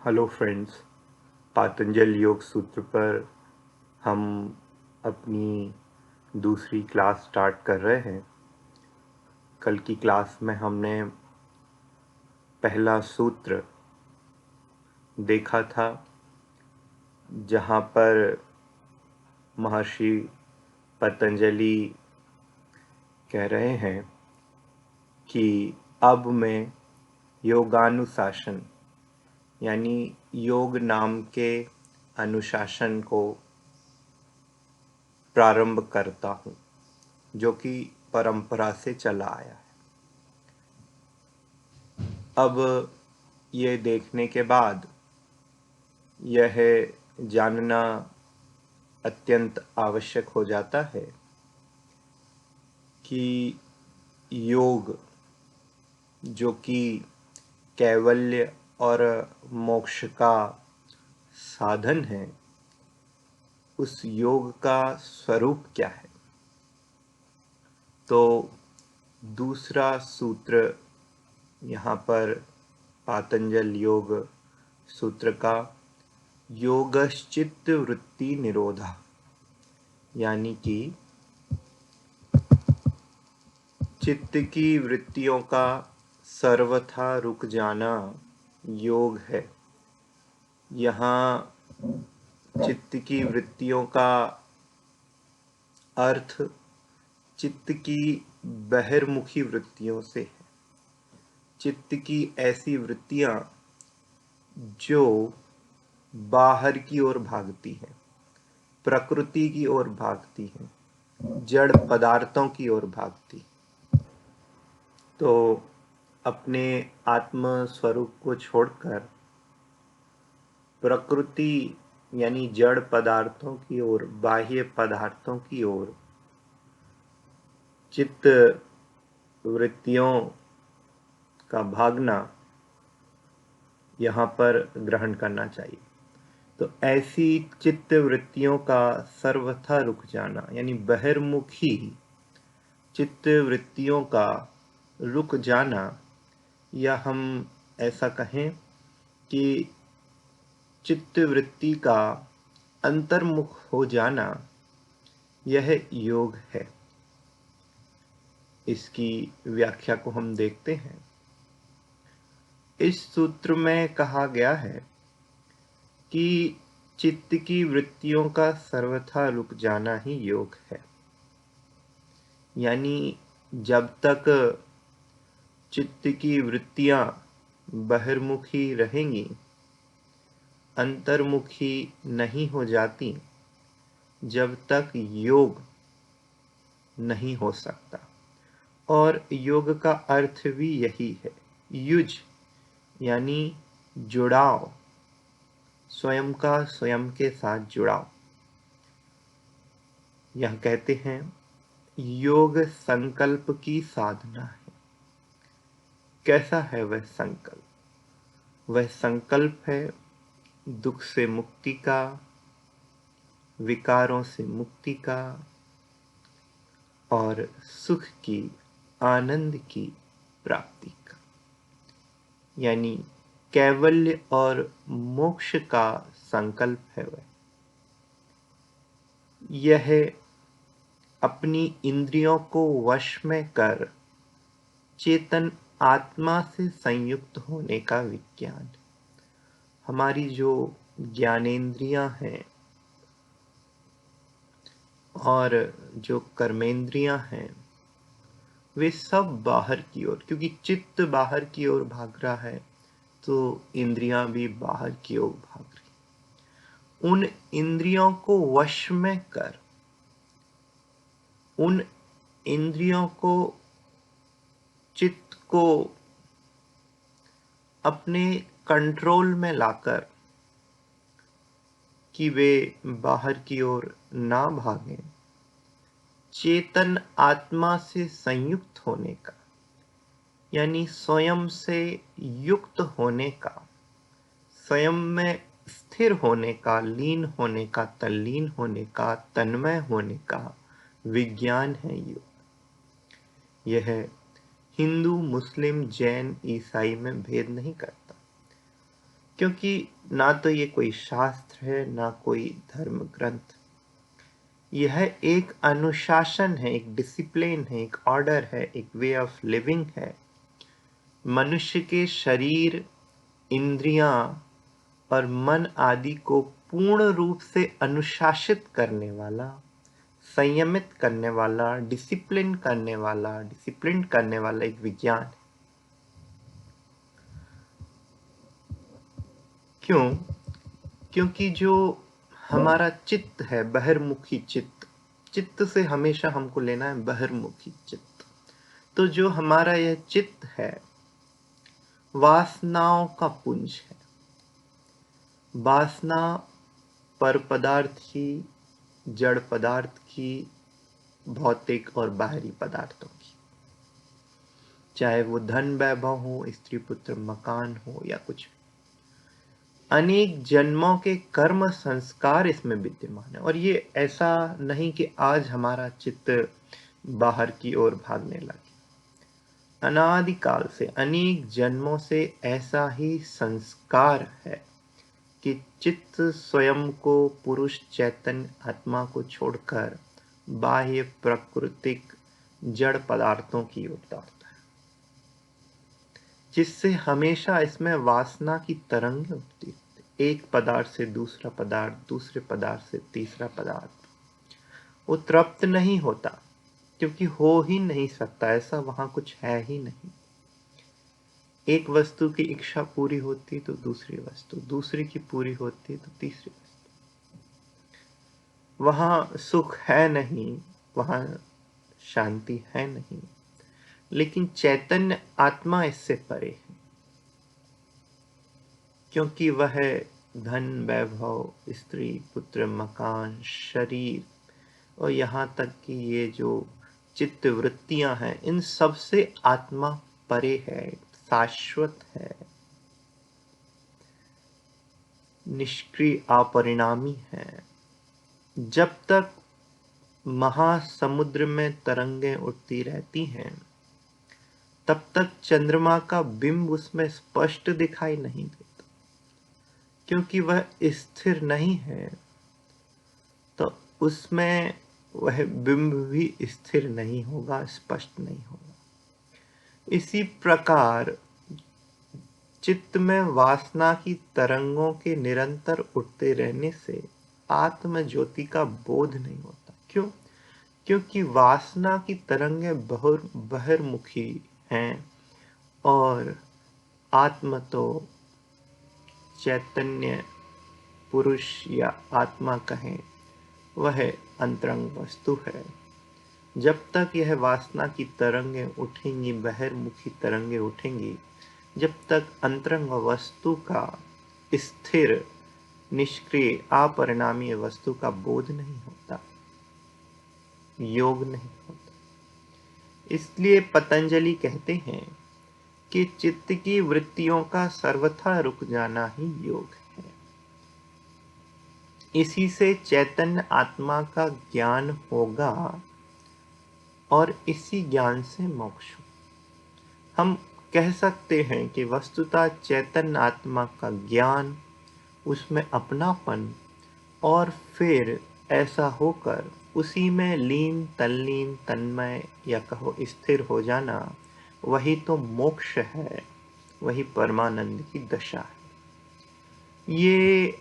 Hello friends, Patanjala योग सूत्र पर हम अपनी दूसरी क्लास स्टार्ट कर रहे हैं। कल की क्लास में हमने पहला सूत्र देखा था, जहाँ पर महर्षि पतंजलि कह रहे हैं कि अब मैं योगानुशासन यानी योग नाम के अनुशासन को प्रारंभ करता हूँ, जो कि परंपरा से चला आया है। अब ये देखने के बाद यह जानना अत्यंत आवश्यक हो जाता है कि योग, जो कि कैवल्य और मोक्ष का साधन है, उस योग का स्वरूप क्या है। तो दूसरा सूत्र यहाँ पर पातंजल योग सूत्र का योगश्चित्त वृत्ति निरोधा, यानी कि चित्त की वृत्तियों का सर्वथा रुक जाना योग है। यहाँ चित्त की वृत्तियों का अर्थ चित्त की बहिर्मुखी वृत्तियों से है। चित्त की ऐसी वृत्तियां जो बाहर की ओर भागती हैं, प्रकृति की ओर भागती हैं, जड़ पदार्थों की ओर भागती। तो अपने आत्म स्वरूप को छोड़कर प्रकृति यानी जड़ पदार्थों की ओर, बाह्य पदार्थों की ओर चित्त वृत्तियों का भागना यहाँ पर ग्रहण करना चाहिए। तो ऐसी चित्त वृत्तियों का सर्वथा रुक जाना, यानी बहिर्मुखी चित्त वृत्तियों का रुक जाना, या हम ऐसा कहें कि चित्त वृत्ति का अंतर्मुख हो जाना, यह योग है। इसकी व्याख्या को हम देखते हैं। इस सूत्र में कहा गया है कि चित्त की वृत्तियों का सर्वथा रुक जाना ही योग है। यानी जब तक चित्त की वृत्तियां बहिर्मुखी रहेंगी, अंतर्मुखी नहीं हो जाती, जब तक योग नहीं हो सकता। और योग का अर्थ भी यही है, युज यानी जुड़ाव, स्वयं का स्वयं के साथ जुड़ाव। यह कहते हैं योग संकल्प की साधना है। कैसा है वह संकल्प? वह संकल्प है दुख से मुक्ति का, विकारों से मुक्ति का और सुख की, आनंद की प्राप्ति का, यानी कैवल्य और मोक्ष का संकल्प है वह। यह अपनी इंद्रियों को वश में कर चेतन आत्मा से संयुक्त होने का विज्ञान। हमारी जो ज्ञानेंद्रियां हैं और जो कर्मेंद्रियां हैं, वे सब बाहर की ओर, क्योंकि चित्त बाहर की ओर भाग रहा है, तो इंद्रियां भी बाहर की ओर भाग रही। उन इंद्रियों को वश में कर, उन इंद्रियों को, चित्त को अपने कंट्रोल में लाकर कि वे बाहर की ओर ना भागें, चेतन आत्मा से संयुक्त होने का, यानी स्वयं से युक्त होने का, स्वयं में स्थिर होने का, लीन होने का, तल्लीन होने का, तन्मय होने का विज्ञान है योग। यह हिंदू, मुस्लिम, जैन, ईसाई में भेद नहीं करता। क्योंकि ना तो ये कोई शास्त्र है, ना कोई धर्म ग्रंथ। यह एक अनुशासन है, एक डिसिप्लिन है, एक ऑर्डर है, एक वे ऑफ लिविंग है। मनुष्य के शरीर, इंद्रियां और मन आदि को पूर्ण रूप से अनुशासित करने वाला, संयमित करने वाला, डिसिप्लिन करने वाला एक विज्ञान है। क्यों? क्योंकि जो हमारा चित्त है, बहिर्मुखी चित्त, चित्त से हमेशा हमको लेना है बहिर्मुखी चित्त। तो जो हमारा यह चित्त है, वासनाओं का पुंज है। वासना पर पदार्थ की, जड़ पदार्थ की, भौतिक और बाहरी पदार्थों की, चाहे वो धन वैभव हो, स्त्री पुत्र मकान हो या कुछ। अनेक जन्मों के कर्म संस्कार इसमें विद्यमान है। और ये ऐसा नहीं कि आज हमारा चित्त बाहर की ओर भागने लगे। अनादिकाल से, अनेक जन्मों से ऐसा ही संस्कार है कि चित्त स्वयं को पुरुष चैतन्य आत्मा को छोड़कर बाह्य प्राकृतिक जड़ पदार्थों की ओर दौड़ता है, जिससे हमेशा इसमें वासना की तरंगें उठती है। एक पदार्थ से दूसरा पदार्थ, दूसरे पदार्थ से तीसरा पदार्थ। वो तृप्त नहीं होता, क्योंकि हो ही नहीं सकता, ऐसा वहां कुछ है ही नहीं। एक वस्तु की इच्छा पूरी होती तो दूसरी वस्तु, दूसरी की पूरी होती तो तीसरी वस्तु। वहां सुख है नहीं, वहां शांति है नहीं, लेकिन चैतन्य आत्मा इससे परे है। क्योंकि वह धन वैभव, स्त्री पुत्र मकान, शरीर और यहाँ तक कि ये जो चित्त वृत्तियां हैं, इन सब से आत्मा परे है, शाश्वत है, निष्क्रिय अपरिणामी है। जब तक महासमुद्र में तरंगें उठती रहती हैं, तब तक चंद्रमा का बिंब उसमें स्पष्ट दिखाई नहीं देता। क्योंकि वह स्थिर नहीं है, तो उसमें वह बिंब भी स्थिर नहीं होगा, स्पष्ट नहीं होगा। इसी प्रकार चित्त में वासना की तरंगों के निरंतर उठते रहने से आत्म ज्योति का बोध नहीं होता। क्यों? क्योंकि वासना की तरंगें बहिर्मुखी हैं और आत्म तो चैतन्य पुरुष या आत्मा कहें, वह अंतरंग वस्तु है। जब तक यह वासना की तरंगें उठेंगी, बहिर्मुखी तरंगें उठेंगी, जब तक अंतरंग वस्तु का स्थिर, निष्क्रिय, अपरिणामी वस्तु का बोध नहीं होता, योग नहीं होता। इसलिए पतंजलि कहते हैं कि चित्त की वृत्तियों का सर्वथा रुक जाना ही योग है। इसी से चैतन्य आत्मा का ज्ञान होगा और इसी ज्ञान से मोक्ष। हम कह सकते हैं कि वस्तुतः चैतन्य आत्मा का ज्ञान, उसमें अपनापन, और फिर ऐसा होकर उसी में लीन, तल्लीन, तन्मय या कहो स्थिर हो जाना, वही तो मोक्ष है, वही परमानंद की दशा है। ये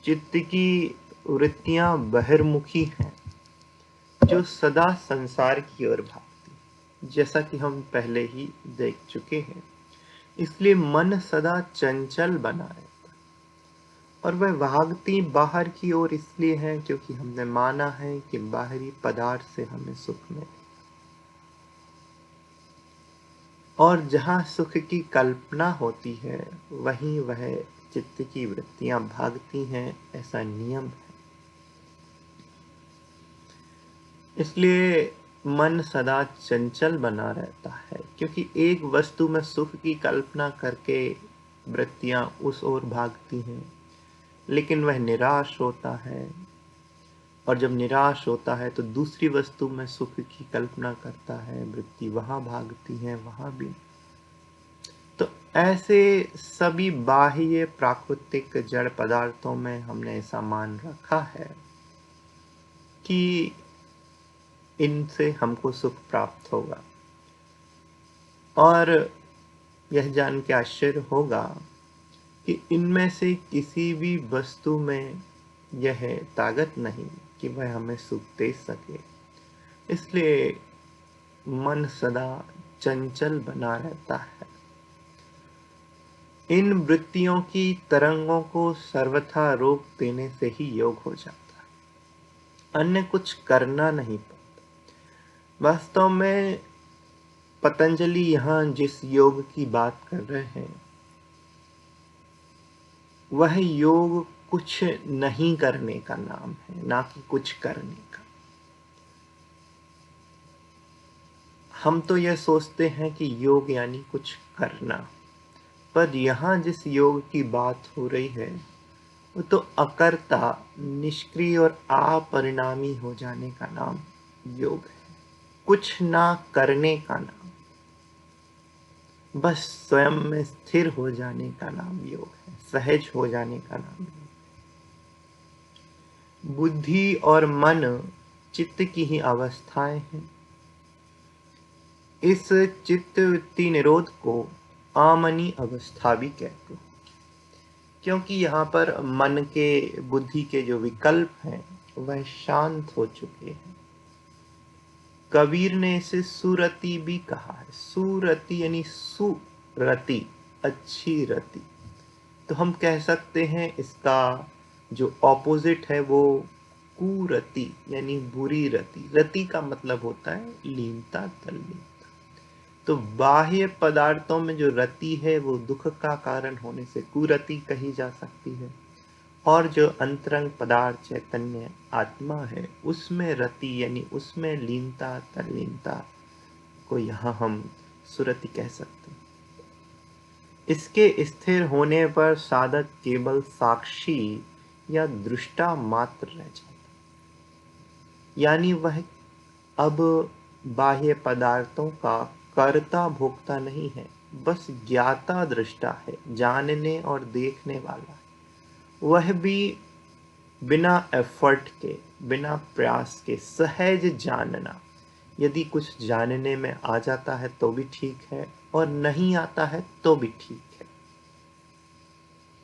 चित्त की वृत्तियां बहिर्मुखी हैं, जो सदा संसार की ओर भागती, जैसा कि हम पहले ही देख चुके हैं। इसलिए मन सदा चंचल बना रहता है, और वह भागती बाहर की ओर इसलिए है क्योंकि हमने माना है कि बाहरी पदार्थ से हमें सुख मिले, और जहाँ सुख की कल्पना होती है वहीं वह चित्त की वृत्तियां भागती हैं, ऐसा नियम है। इसलिए मन सदा चंचल बना रहता है, क्योंकि एक वस्तु में सुख की कल्पना करके वृत्तियां उस ओर भागती हैं, लेकिन वह निराश होता है, और जब निराश होता है तो दूसरी वस्तु में सुख की कल्पना करता है, वृत्ति वहां भागती है, वहां भी। तो ऐसे सभी बाह्य प्राकृतिक जड़ पदार्थों में हमने ऐसा मान रखा है कि इनसे हमको सुख प्राप्त होगा, और यह जान के आश्चर्य होगा कि इनमें से किसी भी वस्तु में यह ताकत नहीं कि वह हमें सुख दे सके। इसलिए मन सदा चंचल बना रहता है। इन वृत्तियों की तरंगों को सर्वथा रोक देने से ही योग हो जाता है, अन्य कुछ करना नहीं पड़ता। वास्तव में पतंजलि यहाँ जिस योग की बात कर रहे हैं, वह योग कुछ नहीं करने का नाम है, ना कि कुछ करने का। हम तो यह सोचते हैं कि योग यानी कुछ करना, पर यहाँ जिस योग की बात हो रही है वो तो अकर्ता, निष्क्रिय और अपरिणामी हो जाने का नाम योग है। कुछ ना करने का नाम, बस स्वयं में स्थिर हो जाने का नाम योग है, सहज हो जाने का नाम योग है। बुद्धि और मन चित्त की ही अवस्थाएं हैं। इस चित्त वृत्ति निरोध को आमनी अवस्था भी कहते हैं, क्योंकि यहाँ पर मन के, बुद्धि के जो विकल्प हैं वह शांत हो चुके हैं। कबीर ने इसे सुरति भी कहा है। सुरति यानी सुरति, अच्छी रति। तो हम कह सकते हैं इसका जो ऑपोजिट है वो कुरति यानी बुरी रति। रति का मतलब होता है लीनता, तल्लीनता। तो बाह्य पदार्थों में जो रति है वो दुख का कारण होने से कुरति कही जा सकती है, और जो अंतरंग पदार्थ चैतन्य आत्मा है उसमें रति यानी उसमें लीनता, तल्लीनता को यहाँ हम सुरति कह सकते हैं। इसके स्थिर होने पर साधक केवल साक्षी या दृष्टा मात्र रह जाता, यानी वह अब बाह्य पदार्थों का कर्ता भोक्ता नहीं है, बस ज्ञाता दृष्टा है, जानने और देखने वाला है। वह भी बिना एफर्ट के, बिना प्रयास के सहज जानना। यदि कुछ जानने में आ जाता है तो भी ठीक है, और नहीं आता है तो भी ठीक है।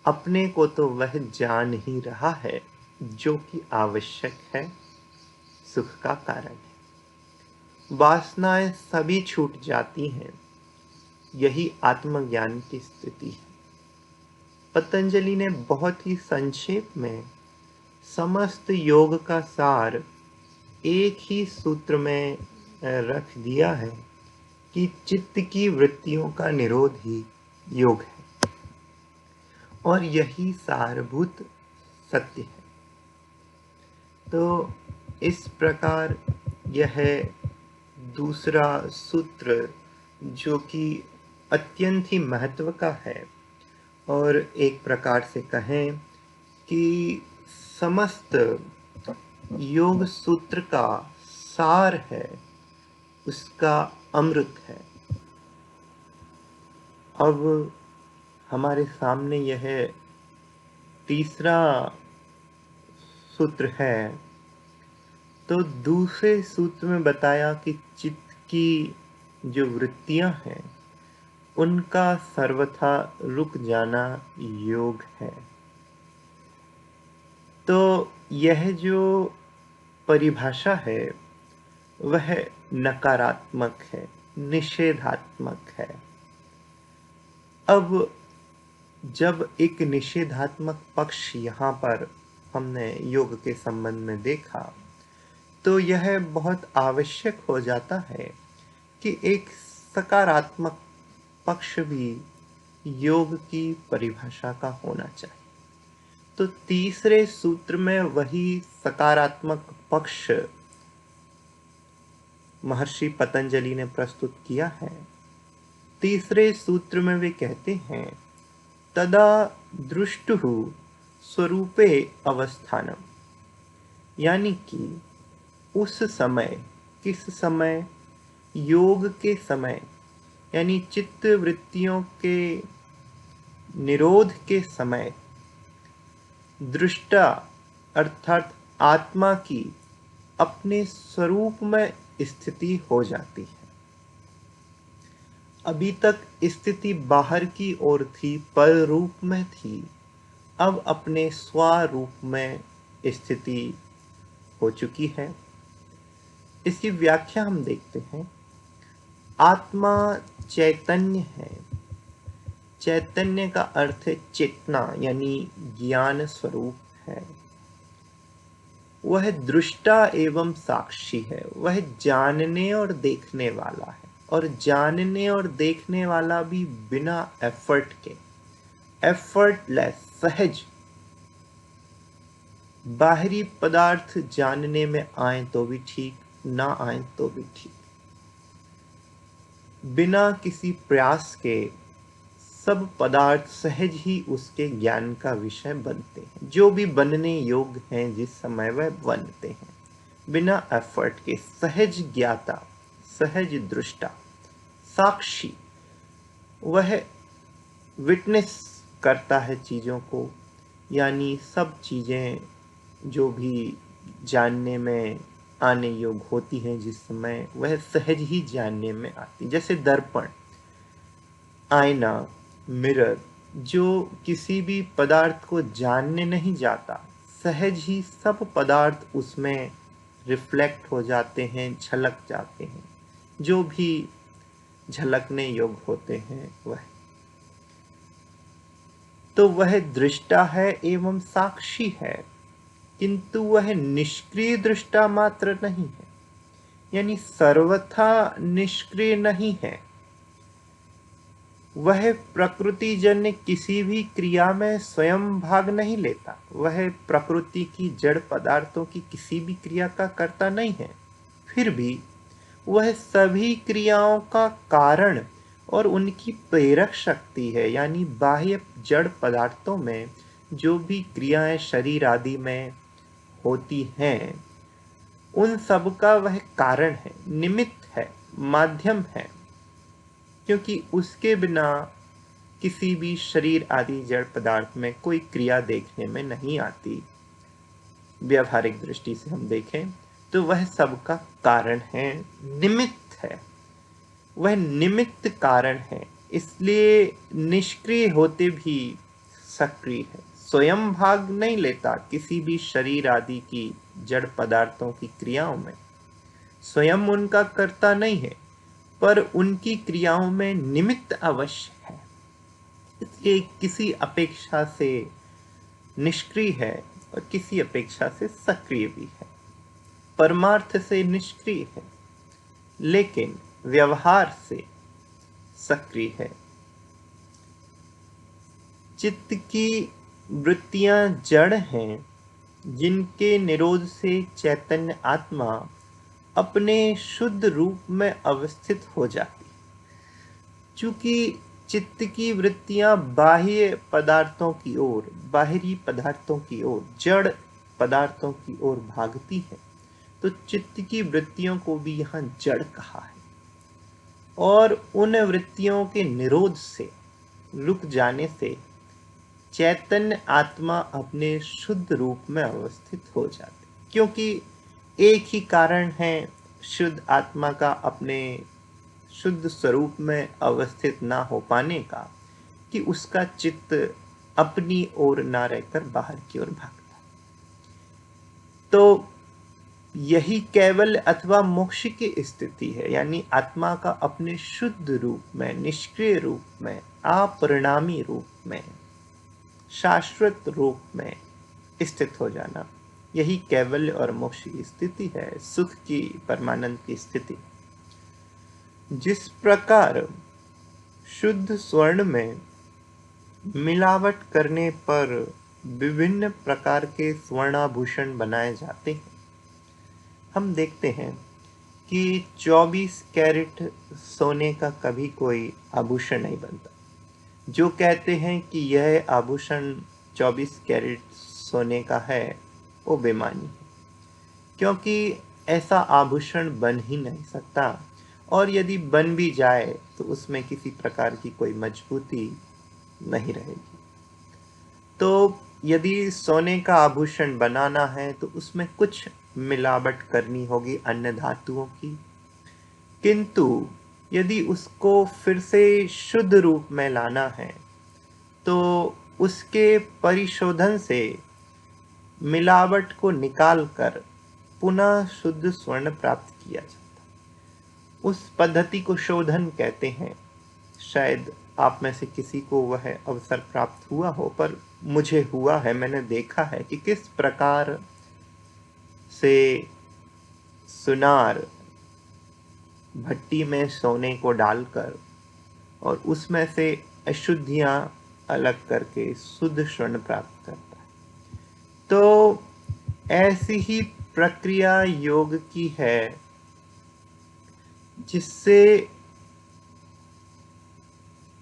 अपने को तो वह जान ही रहा है जो कि आवश्यक है, सुख का कारण है। वासनाएं सभी छूट जाती हैं, यही आत्मज्ञान की स्थिति है। पतंजलि ने बहुत ही संक्षेप में समस्त योग का सार एक ही सूत्र में रख दिया है कि चित्त की वृत्तियों का निरोध ही योग है, और यही सारभूत सत्य है। तो इस प्रकार यह दूसरा सूत्र जो कि अत्यंत ही महत्व का है, और एक प्रकार से कहें कि समस्त योग सूत्र का सार है, उसका अमृत है। अब हमारे सामने यह तीसरा सूत्र है। तो दूसरे सूत्र में बताया कि चित्त की जो वृत्तियां हैं उनका सर्वथा रुक जाना योग है। तो यह जो परिभाषा है वह नकारात्मक है, निषेधात्मक है। अब जब एक निषेधात्मक पक्ष यहाँ पर हमने योग के संबंध में देखा, तो यह बहुत आवश्यक हो जाता है कि एक सकारात्मक पक्ष भी योग की परिभाषा का होना चाहिए। तो तीसरे सूत्र में वही सकारात्मक पक्ष महर्षि पतंजलि ने प्रस्तुत किया है। तीसरे सूत्र में वे कहते हैं, तदा दृष्टुः स्वरूपे अवस्थानम, यानी कि उस समय, किस समय, योग के समय, यानी चित्त वृत्तियों के निरोध के समय दृष्टा अर्थात आत्मा की अपने स्वरूप में स्थिति हो जाती है। अभी तक स्थिति बाहर की ओर थी, पर रूप में थी, अब अपने स्वरूप में स्थिति हो चुकी है। इसकी व्याख्या हम देखते हैं। आत्मा चैतन्य है। चैतन्य का अर्थ है चेतना, यानी ज्ञान स्वरूप है। वह दृष्टा एवं साक्षी है। वह जानने और देखने वाला है, और जानने और देखने वाला भी बिना एफर्ट के, एफर्टलेस, सहज। बाहरी पदार्थ जानने में आए तो भी ठीक, ना आए तो भी ठीक, बिना किसी प्रयास के सब पदार्थ सहज ही उसके ज्ञान का विषय बनते हैं। जो भी बनने योग्य हैं जिस समय वह बनते हैं, बिना एफर्ट के, सहज ज्ञाता, सहज दृष्टा, साक्षी। वह विटनेस करता है चीज़ों को, यानी सब चीज़ें जो भी जानने में आने योग्य होती हैं जिस समय, वह सहज ही जानने में आती। जैसे दर्पण, आईना, मिरर, जो किसी भी पदार्थ को जानने नहीं जाता, सहज ही सब पदार्थ उसमें रिफ्लेक्ट हो जाते हैं, झलक जाते हैं, जो भी झलकने योग्य होते हैं वह। तो वह दृष्टा है एवं साक्षी है, किंतु वह निष्क्रिय दृष्टा मात्र नहीं है, यानी सर्वथा निष्क्रिय नहीं है। वह प्रकृति जन्य किसी भी क्रिया में स्वयं भाग नहीं लेता। वह प्रकृति की जड़ पदार्थों की किसी भी क्रिया का कर्ता नहीं है। फिर भी वह सभी क्रियाओं का कारण और उनकी प्रेरक शक्ति है, यानी बाह्य जड़ पदार्थों में जो भी क्रियाएं शरीर आदि में होती हैं, उन सब का वह कारण है, निमित्त है, माध्यम है, क्योंकि उसके बिना किसी भी शरीर आदि जड़ पदार्थ में कोई क्रिया देखने में नहीं आती। व्यावहारिक दृष्टि से हम देखें तो वह सबका कारण है, निमित्त है, वह निमित्त कारण है, इसलिए निष्क्रिय होते भी सक्रिय है। स्वयं भाग नहीं लेता किसी भी शरीर आदि की जड़ पदार्थों की क्रियाओं में, स्वयं उनका कर्ता नहीं है, पर उनकी क्रियाओं में निमित्त अवश्य है, इसलिए किसी अपेक्षा से निष्क्रिय है और किसी अपेक्षा से सक्रिय भी है। परमार्थ से निष्क्रिय है, लेकिन व्यवहार से सक्रिय है। चित्त की वृत्तियां जड़ हैं, जिनके निरोध से चैतन्य आत्मा अपने शुद्ध रूप में अवस्थित हो जाती। चूंकि चित्त की वृत्तियां बाह्य पदार्थों की ओर, बाहरी पदार्थों की ओर, जड़ पदार्थों की ओर भागती है, तो चित्त की वृत्तियों को भी यहाँ जड़ कहा है। और उन वृत्तियों के निरोध से, रुक जाने से, चैतन्य आत्मा अपने शुद्ध रूप में अवस्थित हो जाती, क्योंकि एक ही कारण है शुद्ध आत्मा का अपने शुद्ध स्वरूप में अवस्थित ना हो पाने का, कि उसका चित्त अपनी ओर ना रहकर बाहर की ओर भागता। तो यही कैवल्य अथवा मोक्ष की स्थिति है, यानी आत्मा का अपने शुद्ध रूप में, निष्क्रिय रूप में, अपरिणामी रूप में, शाश्वत रूप में स्थित हो जाना। यही कैवल्य और मोक्ष की स्थिति है, सुख की, परमानंद की स्थिति। जिस प्रकार शुद्ध स्वर्ण में मिलावट करने पर विभिन्न प्रकार के स्वर्णाभूषण बनाए जाते हैं, हम देखते हैं कि 24 कैरेट सोने का कभी कोई आभूषण नहीं बनता। जो कहते हैं कि यह आभूषण 24 कैरेट सोने का है, वो बेईमानी है, क्योंकि ऐसा आभूषण बन ही नहीं सकता, और यदि बन भी जाए तो उसमें किसी प्रकार की कोई मजबूती नहीं रहेगी। तो यदि सोने का आभूषण बनाना है तो उसमें कुछ मिलावट करनी होगी अन्य धातुओं की, किंतु यदि उसको फिर से शुद्ध रूप में लाना है तो उसके परिशोधन से मिलावट को निकालकर पुनः शुद्ध स्वर्ण प्राप्त किया जाता है। उस पद्धति को शोधन कहते हैं। शायद आप में से किसी को वह अवसर प्राप्त हुआ हो, पर मुझे हुआ है। मैंने देखा है कि किस प्रकार से सुनार भट्टी में सोने को डालकर और उसमें से अशुद्धियां अलग करके शुद्ध स्वर्ण प्राप्त करता है। तो ऐसी ही प्रक्रिया योग की है, जिससे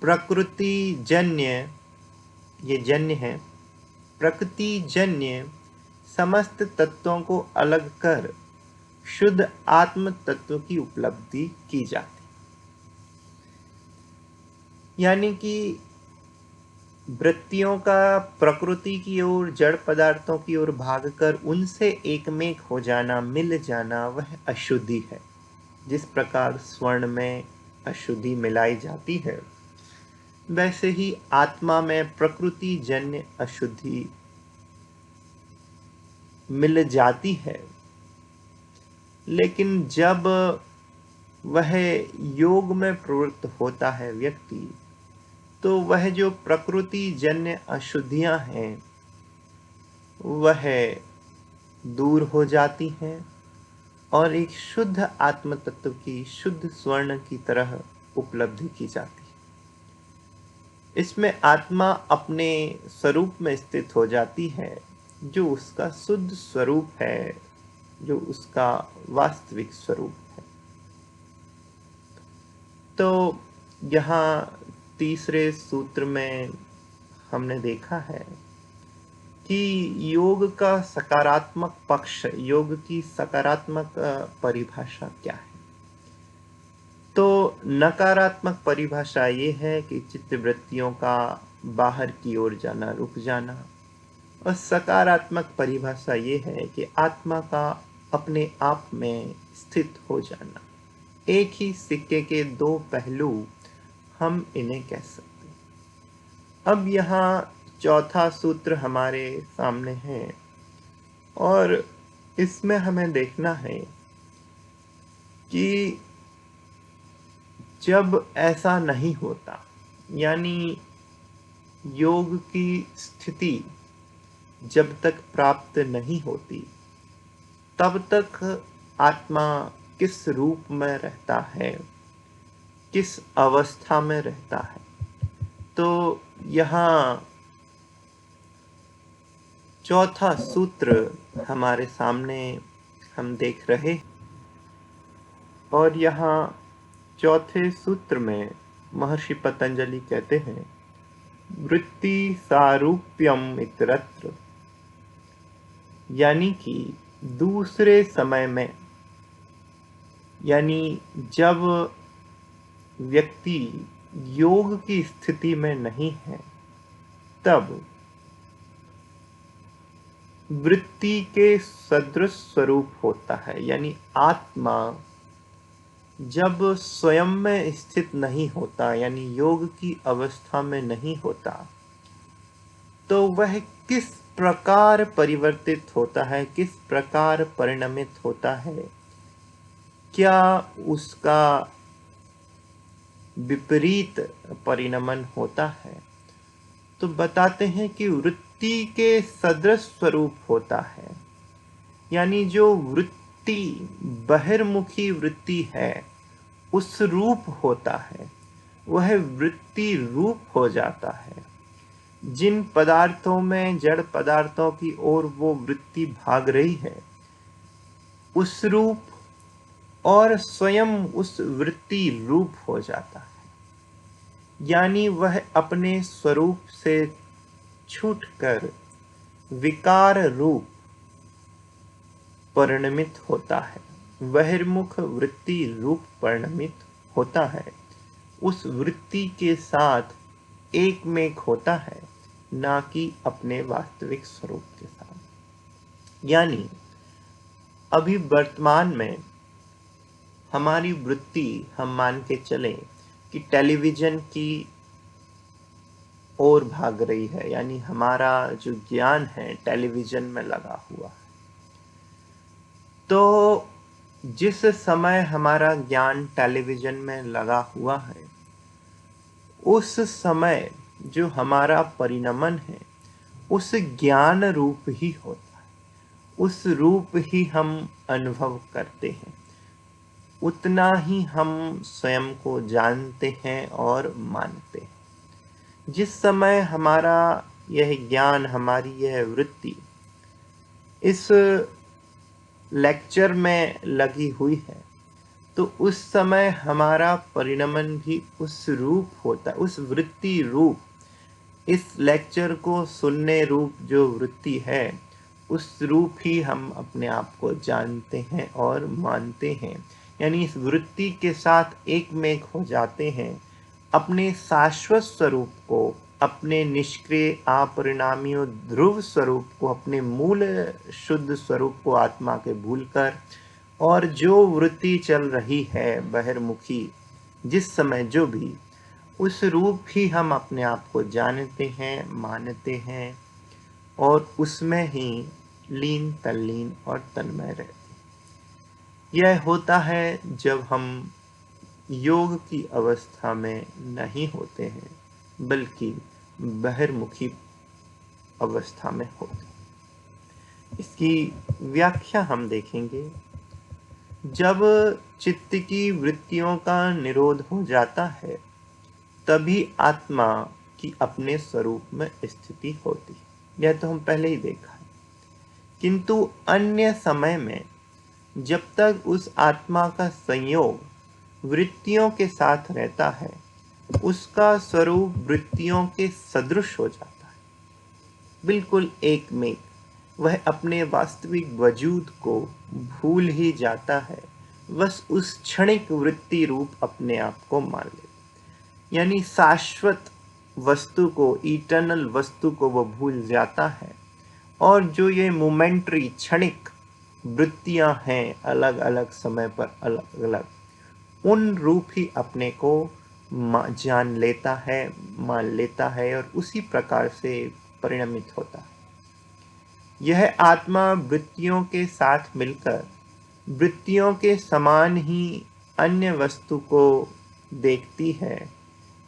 प्रकृति जन्य, ये जन्य है, प्रकृति जन्य समस्त तत्वों को अलग कर शुद्ध आत्म तत्व की उपलब्धि की जाती। यानी कि वृत्तियों का प्रकृति की ओर, जड़ पदार्थों की ओर भागकर उनसे एकमेक हो जाना, मिल जाना, वह अशुद्धि है। जिस प्रकार स्वर्ण में अशुद्धि मिलाई जाती है, वैसे ही आत्मा में प्रकृति जन्य अशुद्धि मिल जाती है। लेकिन जब वह योग में प्रवृत्त होता है व्यक्ति, तो वह जो प्रकृति जन्य अशुद्धियां हैं वह दूर हो जाती हैं और एक शुद्ध आत्म तत्व की, शुद्ध स्वर्ण की तरह उपलब्धि की जाती है। इसमें आत्मा अपने स्वरूप में स्थित हो जाती है, जो उसका शुद्ध स्वरूप है, जो उसका वास्तविक स्वरूप है। तो यहाँ तीसरे सूत्र में हमने देखा है कि योग का सकारात्मक पक्ष, योग की सकारात्मक परिभाषा क्या है। तो नकारात्मक परिभाषा ये है कि चित्त वृत्तियों का बाहर की ओर जाना, रुक जाना, और सकारात्मक परिभाषा ये है कि आत्मा का अपने आप में स्थित हो जाना। एक ही सिक्के के दो पहलू हम इन्हें कह सकते हैं। अब यहाँ चौथा सूत्र हमारे सामने है और इसमें हमें देखना है कि जब ऐसा नहीं होता, यानी योग की स्थिति जब तक प्राप्त नहीं होती, तब तक आत्मा किस रूप में रहता है, किस अवस्था में रहता है। तो यहाँ चौथा सूत्र हमारे सामने हम देख रहे, और यहाँ चौथे सूत्र में महर्षि पतंजलि कहते हैं, वृत्ति सारूप्यम इतरत्र, यानी कि दूसरे समय में, यानी जब व्यक्ति योग की स्थिति में नहीं है, तब वृत्ति के सदृश स्वरूप होता है। यानी आत्मा जब स्वयं में स्थित नहीं होता, यानी योग की अवस्था में नहीं होता, तो वह किस प्रकार परिवर्तित होता है, किस प्रकार परिणमित होता है, क्या उसका विपरीत परिणमन होता है। तो बताते हैं कि वृत्ति के सदृश स्वरूप होता है। यानी जो वृत्ति बहिर्मुखी वृत्ति है, उस रूप होता है, वह वृत्ति रूप हो जाता है। जिन पदार्थों में, जड़ पदार्थों की ओर वो वृत्ति भाग रही है, उस रूप और स्वयं उस वृत्ति रूप हो जाता है। यानी वह अपने स्वरूप से छूटकर विकार रूप परिणमित होता है। बहिर्मुख वृत्ति रूप परिणमित होता है, उस वृत्ति के साथ एकमेक होता है, ना कि अपने वास्तविक स्वरूप के साथ। यानी अभी वर्तमान में हमारी वृत्ति, हम मान के चलें कि टेलीविजन की ओर भाग रही है, यानी हमारा जो ज्ञान है टेलीविजन में लगा हुआ है। तो जिस समय हमारा ज्ञान टेलीविजन में लगा हुआ है, उस समय जो हमारा परिणमन है उस ज्ञान रूप ही होता है, उस रूप ही हम अनुभव करते हैं, उतना ही हम स्वयं को जानते हैं और मानते हैं। जिस समय हमारा यह ज्ञान, हमारी यह वृत्ति इस लेक्चर में लगी हुई है, तो उस समय हमारा परिणमन भी उस रूप होता है, उस वृत्ति रूप, इस लेक्चर को सुनने रूप जो वृत्ति है उस रूप ही हम अपने आप को जानते हैं और मानते हैं। यानी इस वृत्ति के साथ एक में एक हो जाते हैं, अपने शाश्वत स्वरूप को, अपने निष्क्रिय अपरिणामी ध्रुव स्वरूप को, अपने मूल शुद्ध स्वरूप को आत्मा के भूलकर, और जो वृत्ति चल रही है बहिर्मुखी जिस समय जो भी, उस रूप ही हम अपने आप को जानते हैं, मानते हैं और उसमें ही लीन, तल्लीन और तन्मय रहते हैं। यह होता है जब हम योग की अवस्था में नहीं होते हैं, बल्कि बहिर्मुखी अवस्था में होते हैं। इसकी व्याख्या हम देखेंगे। जब चित्त की वृत्तियों का निरोध हो जाता है, तभी आत्मा की अपने स्वरूप में स्थिति होती है। यह तो हम पहले ही देखा है। किंतु अन्य समय में जब तक उस आत्मा का संयोग वृत्तियों के साथ रहता है, उसका स्वरूप वृत्तियों के सदृश हो जाता है, बिल्कुल एक में। वह अपने वास्तविक वजूद को भूल ही जाता है, बस उस क्षणिक वृत्ति रूप अपने आप को मान ले। यानी शाश्वत वस्तु को, इटर्नल वस्तु को वो भूल जाता है, और जो ये मोमेंट्री क्षणिक वृत्तियां हैं अलग अलग समय पर अलग अलग, उन रूप ही अपने को जान लेता है, मान लेता है और उसी प्रकार से परिणमित होता है। यह आत्मा वृत्तियों के साथ मिलकर वृत्तियों के समान ही अन्य वस्तु को देखती है,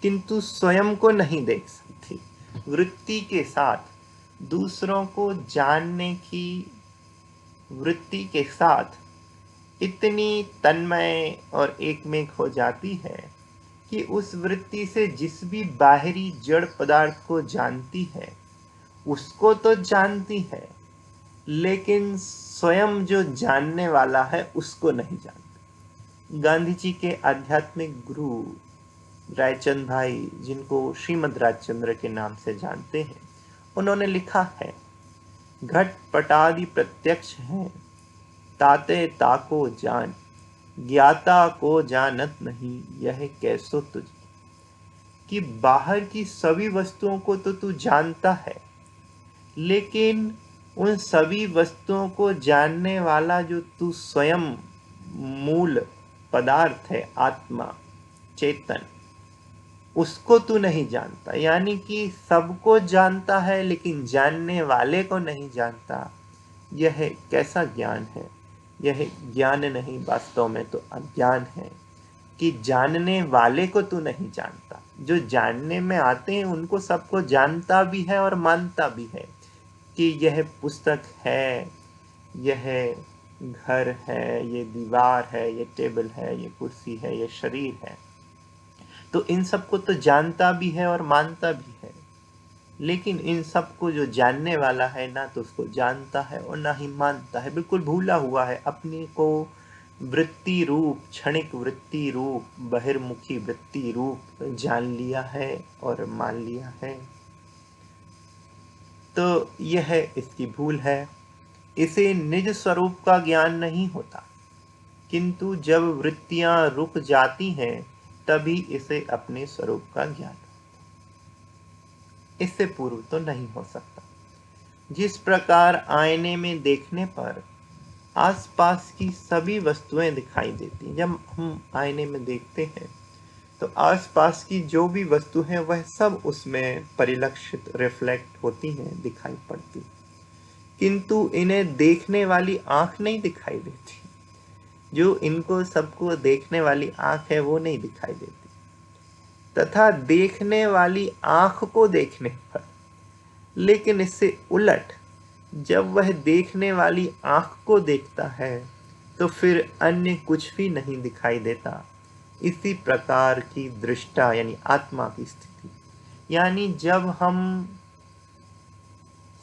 किंतु स्वयं को नहीं देख सकती। वृत्ति के साथ दूसरों को जानने की वृत्ति के साथ इतनी तन्मय और एकमेक हो जाती है कि उस वृत्ति से जिस भी बाहरी जड़ पदार्थ को जानती है उसको तो जानती है, लेकिन स्वयं जो जानने वाला है उसको नहीं जानती। गांधी जी के आध्यात्मिक गुरु रायचंद भाई, जिनको श्रीमद राजचंद्र के नाम से जानते हैं, उन्होंने लिखा है, घट पटादि प्रत्यक्ष है, ताते ताको जान, ज्ञाता को जानत नहीं, यह कैसो तुझ। कि बाहर की सभी वस्तुओं को तो तू जानता है, लेकिन उन सभी वस्तुओं को जानने वाला जो तू स्वयं मूल पदार्थ है, आत्मा, चेतन, उसको तू नहीं जानता। यानी कि सबको जानता है लेकिन जानने वाले को नहीं जानता। यह कैसा ज्ञान है? यह ज्ञान नहीं, वास्तव में तो अज्ञान है कि जानने वाले को तू नहीं जानता। जो जानने में आते हैं उनको सबको जानता भी है और मानता भी है कि यह पुस्तक है, यह घर है, ये दीवार है, ये टेबल है, ये कुर्सी है, ये शरीर है। तो इन सबको तो जानता भी है और मानता भी है, लेकिन इन सबको जो जानने वाला है ना तो उसको जानता है और ना ही मानता है। बिल्कुल भूला हुआ है, अपने को वृत्ति रूप, क्षणिक वृत्ति रूप, बहिर्मुखी वृत्ति रूप जान लिया है और मान लिया है। तो यह इसकी भूल है। इसे निज स्वरूप का ज्ञान नहीं होता, किंतु जब वृत्तियां रुक जाती हैं तभी इसे अपने स्वरूप का ज्ञान। इससे पूर्व तो नहीं हो सकता। जिस प्रकार आईने में देखने पर आसपास की सभी वस्तुएं दिखाई देती हैं, जब हम आईने में देखते हैं तो आसपास की जो भी वस्तु है वह सब उसमें परिलक्षित रिफ्लेक्ट होती हैं, दिखाई पड़ती, किंतु इन्हें देखने वाली आंख नहीं दिखाई देती। जो इनको सबको देखने वाली आंख है वो नहीं दिखाई देती, तथा देखने वाली आंख को देखने पर, लेकिन इससे उलट जब वह देखने वाली आंख को देखता है तो फिर अन्य कुछ भी नहीं दिखाई देता। इसी प्रकार की दृष्टा यानी आत्मा की स्थिति, यानी जब हम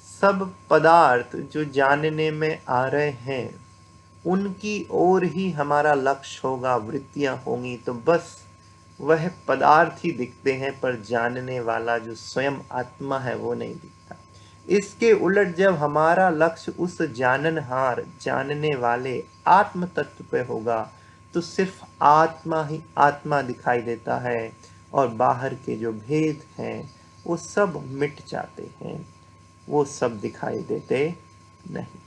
सब पदार्थ जो जानने में आ रहे हैं उनकी ओर ही हमारा लक्ष्य होगा, वृत्तियां होंगी, तो बस वह पदार्थ ही दिखते हैं, पर जानने वाला जो स्वयं आत्मा है वो नहीं दिखता। इसके उलट जब हमारा लक्ष्य उस जाननहार, जानने वाले आत्म तत्व पे होगा तो सिर्फ आत्मा ही आत्मा दिखाई देता है और बाहर के जो भेद हैं वो सब मिट जाते हैं, वो सब दिखाई देते नहीं।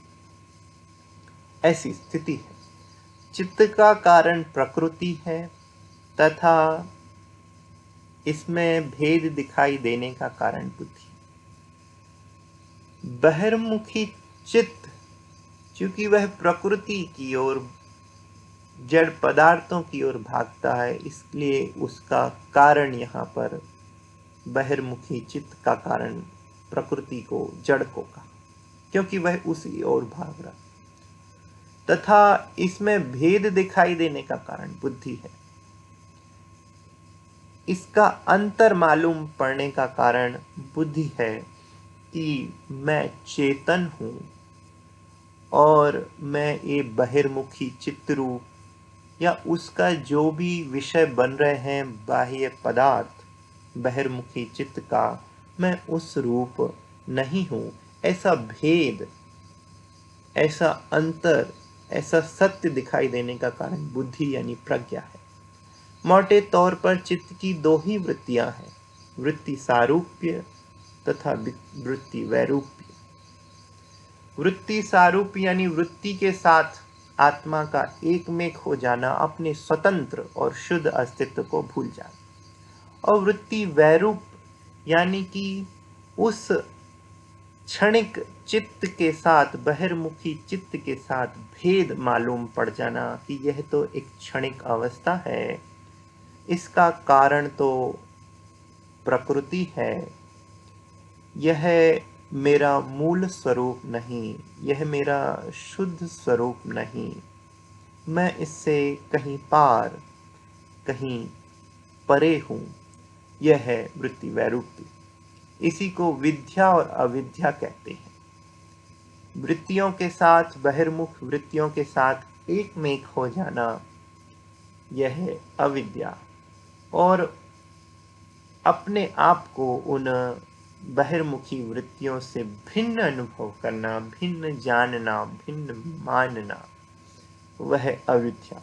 ऐसी स्थिति है। चित्त का कारण प्रकृति है तथा इसमें भेद दिखाई देने का कारण बुद्धि। बहिर्मुखी चित्त, चूंकि वह प्रकृति की ओर, जड़ पदार्थों की ओर भागता है, इसलिए उसका कारण यहाँ पर बहिर्मुखी चित्त का कारण प्रकृति को, जड़ को कहा, क्योंकि वह उसी ओर भाग रहा। तथा इसमें भेद दिखाई देने का कारण बुद्धि है। इसका अंतर मालूम पड़ने का कारण बुद्धि है कि मैं चेतन हूं और मैं ये बहिर्मुखी चित्त रूप या उसका जो भी विषय बन रहे हैं बाह्य पदार्थ बहिर्मुखी चित्त का, मैं उस रूप नहीं हूं। ऐसा भेद, ऐसा अंतर, ऐसा सत्य दिखाई देने का कारण बुद्धि यानी प्रज्ञा है। मोटे तौर पर चित्त की दो ही वृत्तियां हैं, वृत्ति सारूप्य तथा वृत्ति वैरूप्य। वृत्ति सारूप्य यानी वृत्ति के साथ आत्मा का एकमेक हो जाना, अपने स्वतंत्र और शुद्ध अस्तित्व को भूल जाना। और वृत्ति वैरूप यानी कि उस क्षणिक चित्त के साथ, बहिर्मुखी चित्त के साथ भेद मालूम पड़ जाना कि यह तो एक क्षणिक अवस्था है, इसका कारण तो प्रकृति है, यह मेरा मूल स्वरूप नहीं, यह मेरा शुद्ध स्वरूप नहीं, मैं इससे कहीं पार, कहीं परे हूँ। यह है वृत्ति वैरूप्य। इसी को विद्या और अविद्या कहते हैं। वृत्तियों के साथ, बहिर्मुख वृत्तियों के साथ एक मेक हो जाना, यह है अविद्या। और अपने आप को उन बहिर्मुखी वृत्तियों से भिन्न अनुभव करना, भिन्न जानना, भिन्न मानना, वह अविद्या।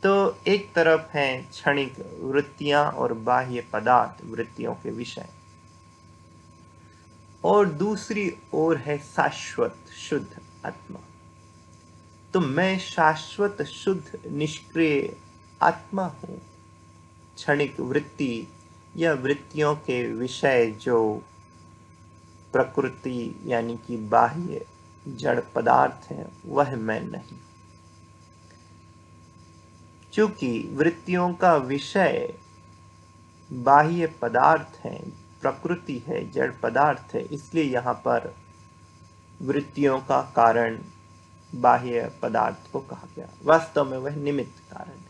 तो एक तरफ हैं क्षणिक वृत्तियां और बाह्य पदार्थ वृत्तियों के विषय, और दूसरी ओर है शाश्वत शुद्ध आत्मा। तो मैं शाश्वत शुद्ध निष्क्रिय आत्मा हूं। क्षणिक वृत्ति या वृत्तियों के विषय जो प्रकृति यानी कि बाह्य जड़ पदार्थ है, वह मैं नहीं। चूंकि वृत्तियों का विषय बाह्य पदार्थ है, प्रकृति है, जड़ पदार्थ है, इसलिए यहाँ पर वृत्तियों का कारण बाह्य पदार्थ को कहा गया। वास्तव में वह निमित्त कारण है।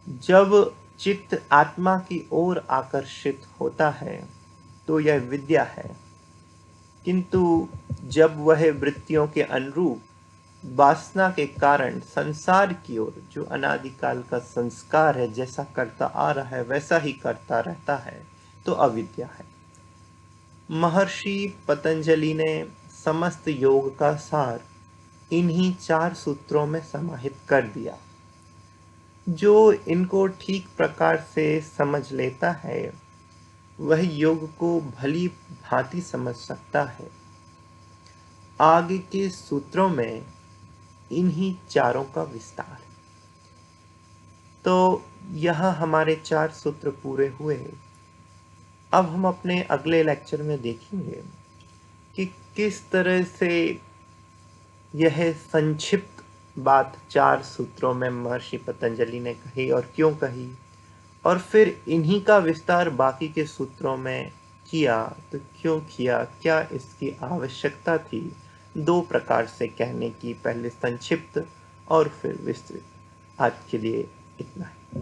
जब चित्त आत्मा की ओर आकर्षित होता है तो यह विद्या है, किंतु जब वह वृत्तियों के अनुरूप वासना के कारण संसार की ओर, जो अनादिकाल का संस्कार है, जैसा करता आ रहा है वैसा ही करता रहता है, तो अविद्या है। महर्षि पतंजलि ने समस्त योग का सार इन्हीं 4 सूत्रों में समाहित कर दिया। जो इनको ठीक प्रकार से समझ लेता है वह योग को भली भांति समझ सकता है। आगे के सूत्रों में इन्हीं चारों का विस्तार। तो यहाँ हमारे 4 सूत्र पूरे हुए। अब हम अपने अगले लेक्चर में देखेंगे कि किस तरह से यह संक्षिप्त बात 4 सूत्रों में महर्षि पतंजलि ने कही और क्यों कही, और फिर इन्हीं का विस्तार बाकी के सूत्रों में किया तो क्यों किया, क्या इसकी आवश्यकता थी। 2 प्रकार से कहने की, पहले संक्षिप्त और फिर विस्तृत। आज के लिए इतना ही।